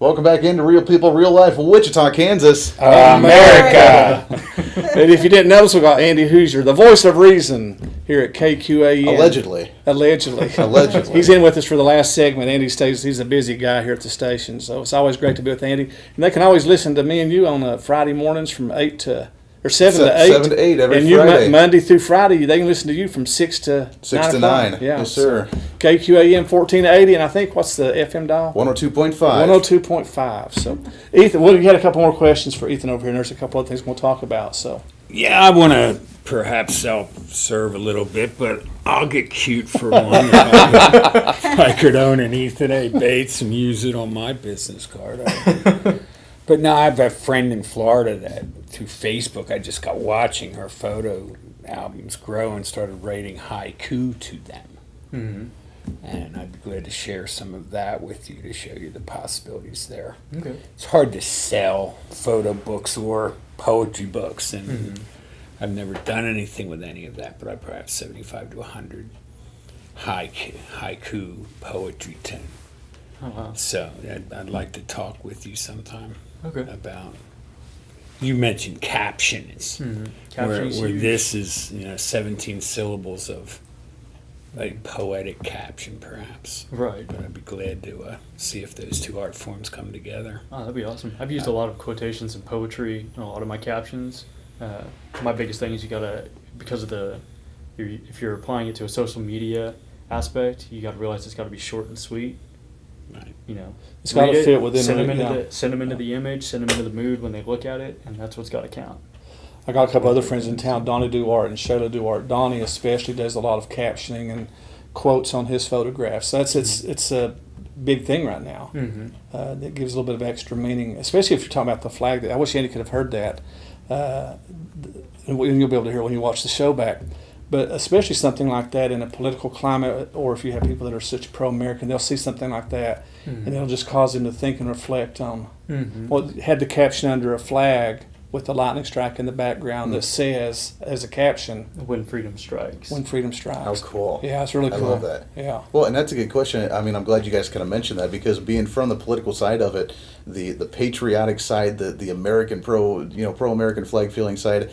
Welcome back into Real People, Real Life, Wichita, Kansas. America! And if you didn't notice, we got Andy Hoosier, the voice of reason, here at KQAN. Allegedly. He's in with us for the last segment. Andy stays, he's a busy guy here at the station, so it's always great to be with Andy. And they can always listen to me and you on Friday mornings from 7 to 8. 7 to 8 every and Friday. And Monday through Friday, they can listen to you from 6 to 9. Yeah. Yes, sir. So KQAM 1480, and I think, what's the FM dial? 102.5. 102.5. So, Ethan, well, you had a couple more questions for Ethan over here, and there's a couple other things we'll talk about. So, yeah, I want to perhaps self-serve a little bit, but I'll get cute for one. If I could own an EthanBates and use it on my business card. But now I have a friend in Florida that through Facebook, I just got watching her photo albums grow and started writing haiku to them. Mm-hmm. And I'd be glad to share some of that with you to show you the possibilities there. Okay. It's hard to sell photo books or poetry books, and I've never done anything with any of that, but I probably have 75 to 100 haiku poetry to. Oh, wow. So I'd like to talk with you sometime about. You mentioned captions, where this is 17 syllables of a poetic caption, perhaps. Right. But I'd be glad to see if those two art forms come together. Oh, that'd be awesome. I've used a lot of quotations and poetry in a lot of my captions. My biggest thing is because of if you're applying it to a social media aspect, you got to realize it's got to be short and sweet. Right. It's got to fit within. Send them into the image, send them into the mood when they look at it, and that's what's got to count. I got a couple other friends in town, Donnie Duart and Shayla Duart. Donnie especially does a lot of captioning and quotes on his photographs. So it's a big thing right now. That gives a little bit of extra meaning, especially if you're talking about the flag. I wish Andy could have heard that. And you'll be able to hear it when you watch the show back. But especially something like that in a political climate, or if you have people that are such pro-American, they'll see something like that, and it'll just cause them to think and reflect on. Well, had the caption under a flag with the lightning strike in the background that says, as a caption, "When freedom strikes." When freedom strikes. How cool. Yeah, it's really cool. I love that. Yeah. Well, and that's a good question. I mean, I'm glad you guys kind of mentioned that, because being from the political side of it, the patriotic side, the American pro-American flag feeling side,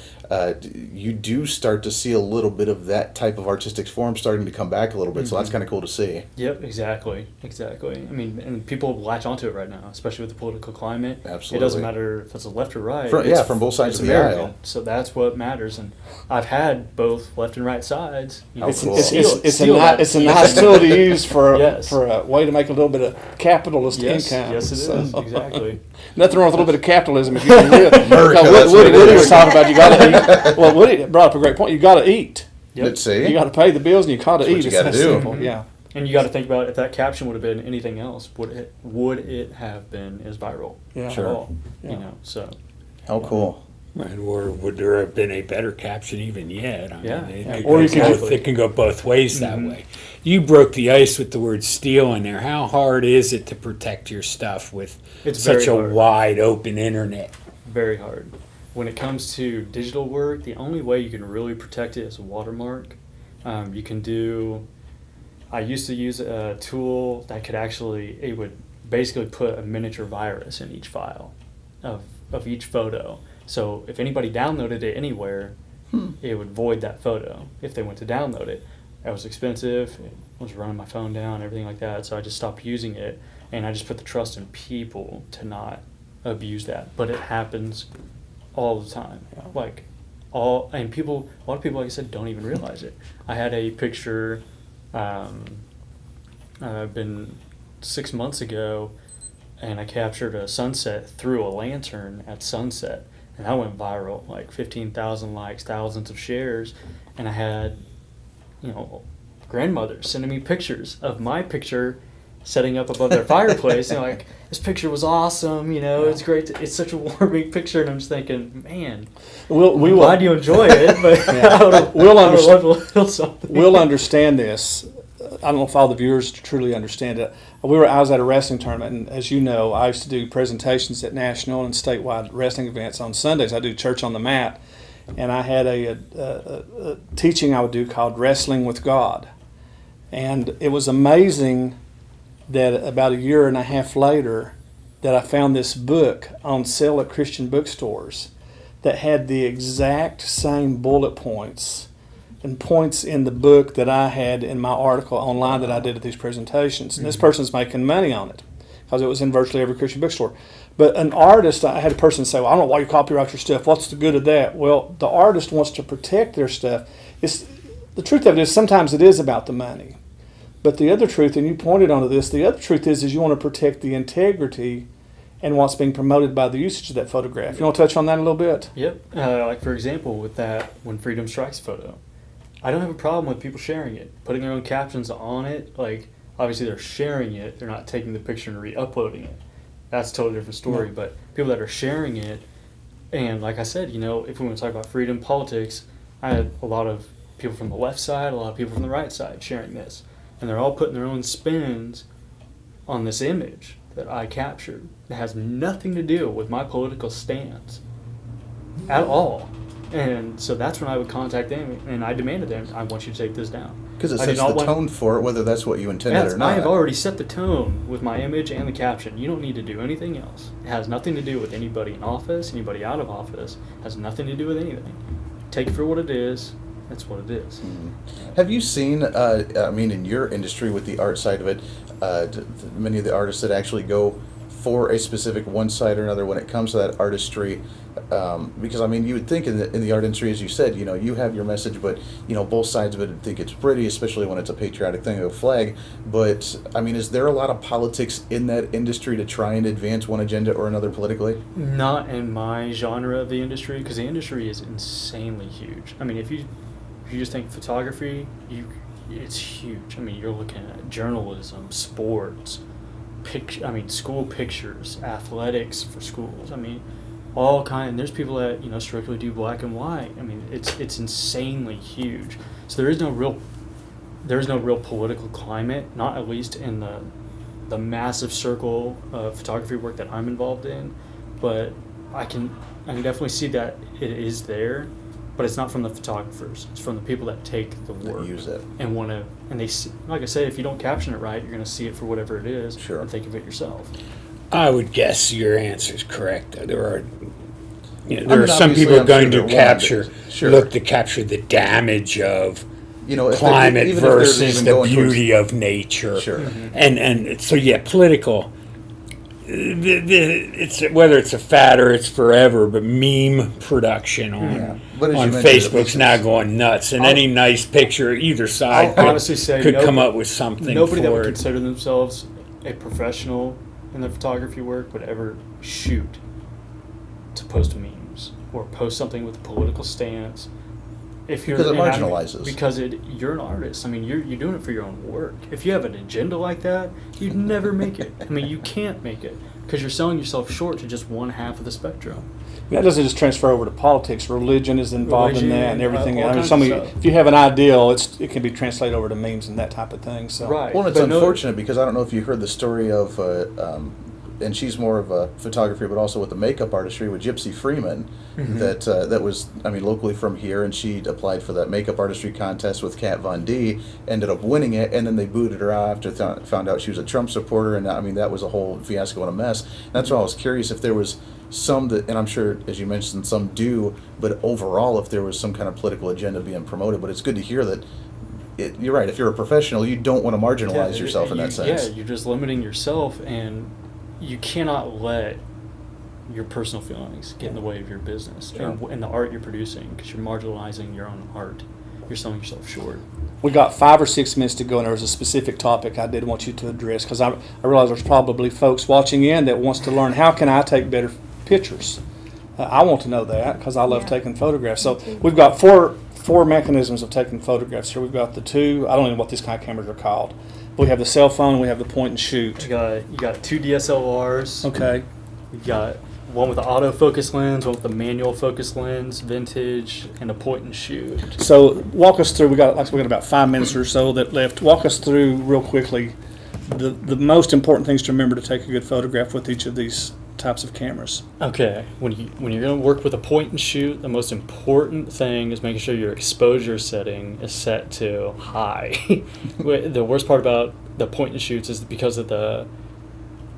you do start to see a little bit of that type of artistic form starting to come back a little bit. So that's kind of cool to see. Yep, exactly. I mean, and people latch onto it right now, especially with the political climate. Absolutely. It doesn't matter if it's a left or right. From both sides of the American. aisle. So that's what matters. And I've had both left and right sides. It's a nice tool to use for a way to make a little bit of capitalist income. Yes, it is. Exactly. Nothing wrong with a little bit of capitalism if you can live. Woody was talking about you got to eat. Well, Woody brought up a great point. You got to eat. Yep. Let's see. You got to pay the bills and you got to eat. What you got to do. Simple. Yeah. And you got to think about if that caption would have been anything else, would it have been as viral? Yeah. At all? Yeah. So. How cool. Right, or would there have been a better caption even yet? I mean, it can go both ways that way. You broke the ice with the word steal in there. How hard is it to protect your stuff with such a wide open internet? Very hard. When it comes to digital work, the only way you can really protect it is a watermark. You can do. I used to use a tool that it would basically put a miniature virus in each file of each photo. So if anybody downloaded it anywhere, it would void that photo if they went to download it. That was expensive. It was running my phone down, everything like that. So I just stopped using it, and I just put the trust in people to not abuse that. But it happens all the time. Yeah. A lot of people, like I said, don't even realize it. I had a picture, been 6 months ago, and I captured a sunset through a lantern at sunset. And that went viral, like 15,000 likes, thousands of shares. And I had, grandmothers sending me pictures of my picture setting up above their fireplace. Like, this picture was awesome, it's great. It's such a warming picture. And I'm just thinking, man, I'm glad you enjoy it, but we'll understand this. I don't know if all the viewers truly understand it. I was at a wrestling tournament, and as you know, I used to do presentations at national and statewide wrestling events on Sundays. I do church on the mat, and I had a teaching I would do called Wrestling with God. And it was amazing that about a year and a half later, that I found this book on sale at Christian bookstores that had the exact same bullet points and points in the book that I had in my article online that I did at these presentations. And this person's making money on it because it was in virtually every Christian bookstore. But an artist, I had a person say, well, I don't know why you copyright your stuff. What's the good of that? Well, the artist wants to protect their stuff. The truth of it is sometimes it is about the money. But the other truth, and you pointed onto this, the other truth is you want to protect the integrity and what's being promoted by the usage of that photograph. You want to touch on that a little bit? Yep. Like, for example, with that When Freedom Strikes photo, I don't have a problem with people sharing it, putting their own captions on it. Like, obviously they're sharing it. They're not taking the picture and re-uploading it. That's a totally different story. No. But people that are sharing it, and like I said, you know, if we want to talk about freedom politics, I had a lot of people from the left side, a lot of people from the right side sharing this. And they're all putting their own spins on this image that I captured. It has nothing to do with my political stance at all. And so that's when I would contact them, and I demanded them, I want you to take this down. Because it I did sets not the want- tone for it, whether that's what you intended or not. I have already set the tone with my image and the caption. You don't need to do anything else. It has nothing to do with anybody in office, anybody out of office. It has nothing to do with anything. Take it for what it is. That's what it is. Have you seen, I mean, in your industry with the art side of it, many of the artists that actually go for a specific one side or another when it comes to that artistry? Because, I mean, you would think in the art industry, as you said, you know, you have your message, but, you know, both sides of it think it's pretty, especially when it's a patriotic thing, a flag. But, I mean, is there a lot of politics in that industry to try and advance one agenda or another politically? Not in my genre of the industry, because the industry is insanely huge. I mean, if you just think photography, it's huge. I mean, you're looking at journalism, sports, school pictures, athletics for schools. I mean, all kind. And there's people that, you know, strictly do black and white. I mean, it's insanely huge. So there is no real political climate, not at least in the massive circle of photography work that I'm involved in. But I can definitely see that it is there. But it's not from the photographers. It's from the people that take the work, That use it. and want to. And they, like I said, if you don't caption it right, you're going to see it for whatever it is, Sure. and think of it yourself. I would guess your answer is correct. There are, you know, I there mean, are some obviously, people I'm going sure to there are capture, one, but- sure. look to capture the damage of You know, if climate even if they're versus even the going towards- beauty of nature. Sure. And so yeah, political. It's whether it's a fad or it's forever, but meme production on But as you on mentioned, at Facebook's least now it's- going nuts, and any nice picture either side I'll honestly say could come nobody- up with something Nobody that for would it. consider themselves a professional in their photography work would ever shoot to post memes or post something with a political stance. If you're Because it and I mean, marginalizes. because you're an artist. I mean, you're doing it for your own work. If you have an agenda like that, you'd never make it. I mean, you can't make it because you're selling yourself short to just one half of the spectrum. That doesn't just transfer over to politics. Religion is involved in that and Religion, everything. all I mean, kinds of stuff. if you have an ideal, it can be translated over to memes and that type of thing. So. Right. Well, it's But no- unfortunate because I don't know if you heard the story of, and she's more of a photography, but also with the makeup artistry with Gypsy Freeman, that was, I mean, locally from here, and she applied for that makeup artistry contest with Kat Von D, ended up winning it, and then they booted her out after found out she was a Trump supporter, and I mean that was a whole fiasco and a mess. That's why I was curious if there was some that, and I'm sure, as you mentioned, some do, but overall, if there was some kind of political agenda being promoted. But it's good to hear that. You're right. If you're a professional, you don't want to marginalize yourself in that sense. Yeah, you're just limiting yourself, and you cannot let your personal feelings get in the way of your business and the art you're producing, because you're marginalizing your own art. You're selling yourself short. We got 5 or 6 minutes to go, and there was a specific topic I did want you to address, because I realize there's probably folks watching in that wants to learn how can I take better pictures. I want to know that because I love taking photographs. So we've got four mechanisms of taking photographs here. We've got the two, I don't even know what these kind of cameras are called. We have the cell phone, and we have the point and shoot. You got 2 DSLRs. Okay. You got one with the autofocus lens, one with the manual focus lens, vintage, and a point and shoot. So walk us through. We got about 5 minutes or so that left. Walk us through real quickly the most important things to remember to take a good photograph with each of these types of cameras. Okay, when you're going to work with a point and shoot, the most important thing is making sure your exposure setting is set to high. The worst part about the point and shoots is because of the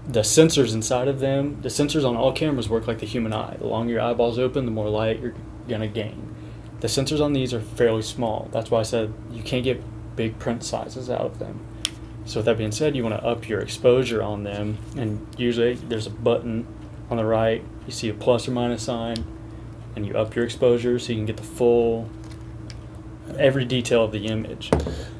the sensors inside of them, the sensors on all cameras work like the human eye. The longer your eyeball's open, the more light you're going to gain. The sensors on these are fairly small. That's why I said you can't get big print sizes out of them. So with that being said, you want to up your exposure on them, and usually there's a button on the right. You see a plus or minus sign, and you up your exposure so you can get the full, every detail of the image.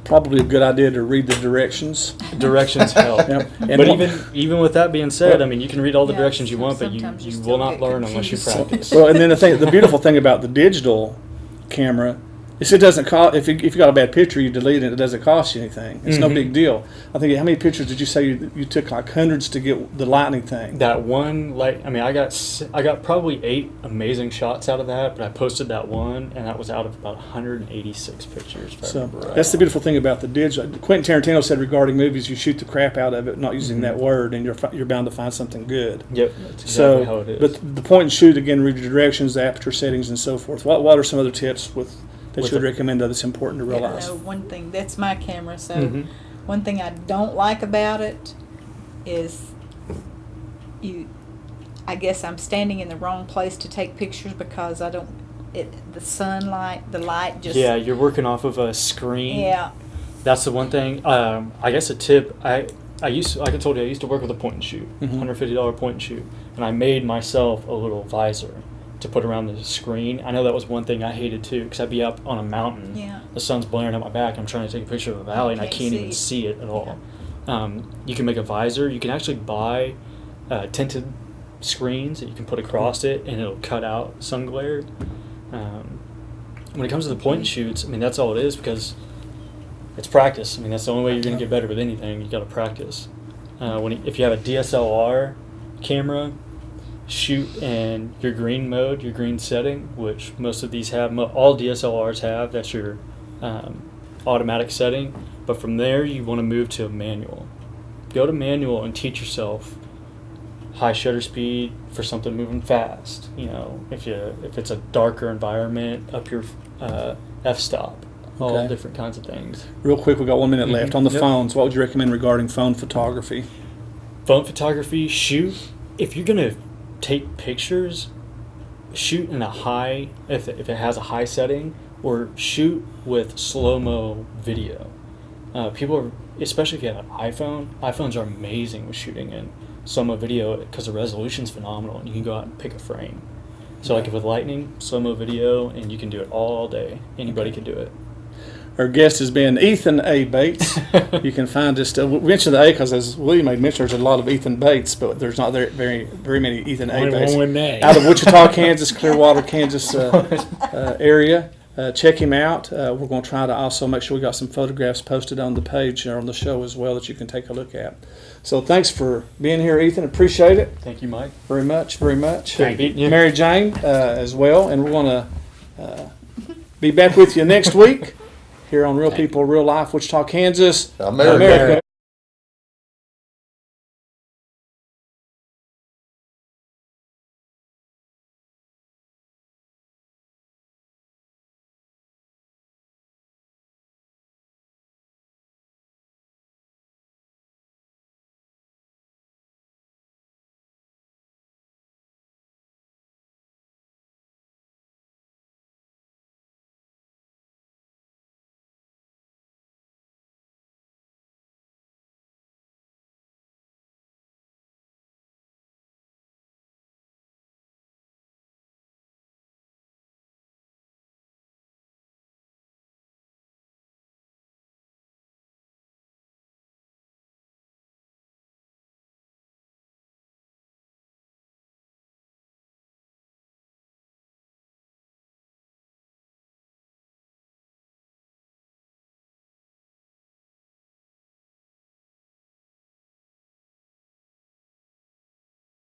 Probably a good idea to read the directions. Directions help. Yep. And But what- even with that being said, Well- I mean, you can read all the Yeah, directions you want, but sometimes you you still will not get learn unless you confused. practice. Well, and then the beautiful thing about the digital camera is it doesn't cost. If you got a bad picture, you delete it. It doesn't cost you anything. It's no Mhm. big deal. I think how many pictures did you say you took? Like hundreds to get the lightning thing. That one, like, I mean, I got probably 8 amazing shots out of that, but I posted that one, and that was out of about 186 pictures. If I So remember right. that's the beautiful thing about the digital. Quentin Tarantino said regarding movies, you shoot the crap out of it, not using Mhm. that word, and you're bound to find something good. Yep, that's exactly So, how it is. but the point and shoot again, read the directions, the aperture settings, and so forth. What are some other tips that With you would the- recommend that's important to You realize? know, one thing, that's my camera, so Mhm. one thing I don't like about it is I guess I'm standing in the wrong place to take pictures because the sunlight, the light just. Yeah, you're working off of a screen. Yeah. That's the one thing. I guess a tip. I used to, like I told you, I used to work with a point and shoot, Mhm. $150 point and shoot, and I made myself a little visor to put around the screen. I know that was one thing I hated too, because I'd be up on a mountain, Yeah. the sun's blaring at my back, I'm trying to take a picture of a valley, and I Can't can't see even it. see it at all. You can make a visor. You can actually buy tinted screens that you can put across it, and it'll cut out sun glare. When it comes to the point and shoots, I mean, that's all it is, because it's practice. I mean, that's the only way you're going to get better with anything. You got to practice. If you have a DSLR camera, shoot in your green mode, your green setting, which most of these have. All DSLRs have. That's your automatic setting. But from there, you want to move to manual. Go to manual and teach yourself high shutter speed for something moving fast. You know, if it's a darker environment, up your f-stop. All Okay. different kinds of things. Real quick, we got 1 minute left. Mhm. On the Yep. phones, what would you recommend regarding phone photography? Phone photography, shoot. If you're gonna take pictures, shoot in a high, if it has a high setting, or shoot with slow-mo video. People are, especially if you have an iPhone, iPhones are amazing with shooting in slow-mo video because the resolution's phenomenal, and you can go out and pick a frame. So like with lightning, slow-mo video, and you can do it all day. Anybody can do it. Our guest has been Ethan A. Bates. You can find us. We mentioned the A because, as William made mention, there's a lot of Ethan Bates, but there's not very many Ethan A. Only Bates. one with an A. Out of Wichita, Kansas, Clearwater, Kansas area. Check him out. We're going to try to also make sure we got some photographs posted on the page or on the show as well that you can take a look at. So thanks for being here, Ethan. Appreciate it Thank you, Mike. very much, very much. Thank you. Mary Jane as well, and we're going to be back with you next week here on Real People, Real Life, Wichita, Kansas. America.